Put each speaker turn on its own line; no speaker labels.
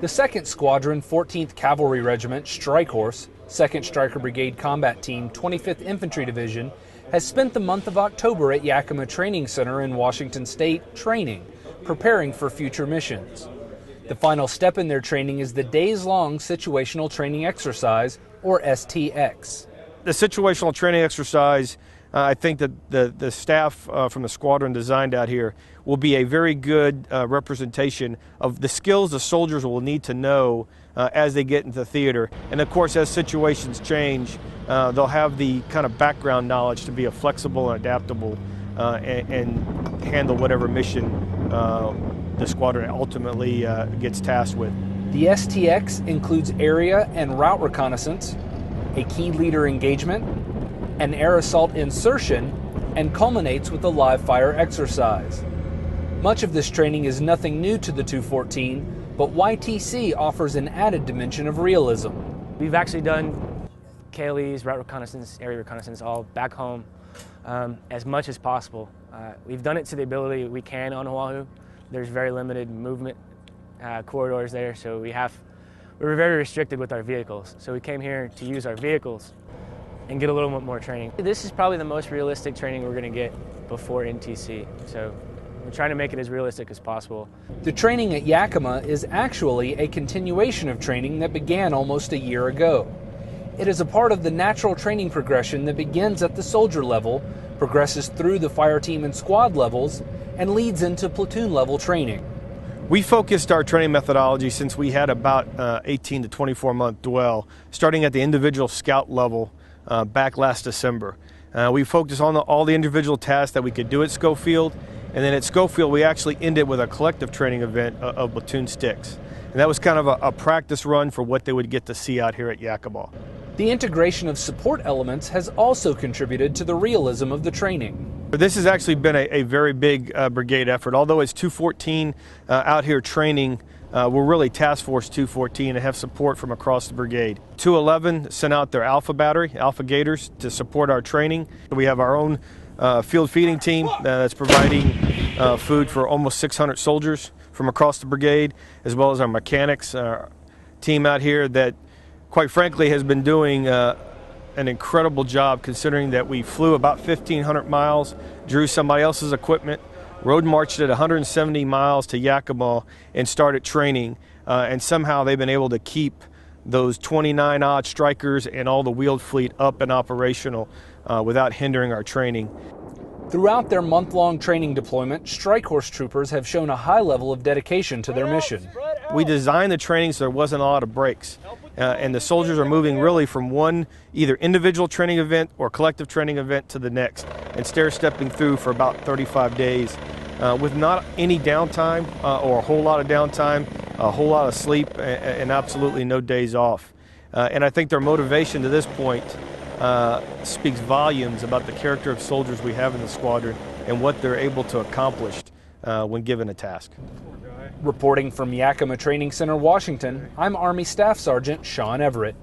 The 2nd Squadron, 14th Cavalry Regiment, Strike Horse, 2nd Stryker Brigade Combat Team, 25th Infantry Division, has spent the month of October at Yakima Training Center in Washington State training, preparing for future missions. The final step in their training is the days-long Situational Training Exercise, or STX.
The Situational Training Exercise, I think that the staff from the squadron designed out here will be a very good representation of the skills the soldiers will need to know as they get into theater. And of course, as situations change, they'll have the kind of background knowledge to be a flexible and adaptable and handle whatever mission the squadron ultimately gets tasked with.
The STX includes area and route reconnaissance, a key leader engagement, an air assault insertion, and culminates with a live fire exercise. Much of this training is nothing new to the 214, but YTC offers an added dimension of realism.
We've actually done KLEs, route reconnaissance, area reconnaissance, all back home as much as possible. We've done it to the ability we can on Oahu. There's very limited movement corridors there, so we were very restricted with our vehicles. So we came here to use our vehicles and get a little bit more training. This is probably the most realistic training we're going to get before NTC, so we're trying to make it as realistic as possible.
The training at Yakima is actually a continuation of training that began almost a year ago. It is a part of the natural training progression that begins at the soldier level, progresses through the fire team and squad levels, and leads into platoon level training.
We focused our training methodology since we had about 18 to 24 month dwell, starting at the individual scout level back last December. We focused on all the individual tasks that we could do at Schofield, and then at Schofield we actually ended with a collective training event of platoon sticks. And that was kind of a practice run for what they would get to see out here at Yakima.
The integration of support elements has also contributed to the realism of the training.
This has actually been a very big brigade effort. Although it's 214 out here training, we're really Task Force 214 and have support from across the brigade. 211 sent out their Alpha Battery, Alpha Gators, to support our training. We have our own field feeding team that's providing food for almost 600 soldiers from across the brigade, as well as our mechanics team out here that, quite frankly, has been doing an incredible job, considering that we flew about 1,500 miles, drew somebody else's equipment, road marched at 170 miles to Yakima and started training, and somehow they've been able to keep those 29 odd Strykers and all the wheeled fleet up and operational without hindering our training.
Throughout their month-long training deployment, Strike Horse troopers have shown a high level of dedication to their mission.
We designed the training so there wasn't a lot of breaks, and the soldiers are moving really from one either individual training event or collective training event to the next, and stair-stepping through for about 35 days with not any downtime or a whole lot of downtime, a whole lot of sleep, and absolutely no days off. And I think their motivation to this point speaks volumes about the character of soldiers we have in the squadron and what they're able to accomplish when given a task.
Reporting from Yakima Training Center, Washington, I'm Army Staff Sergeant Sean Everette.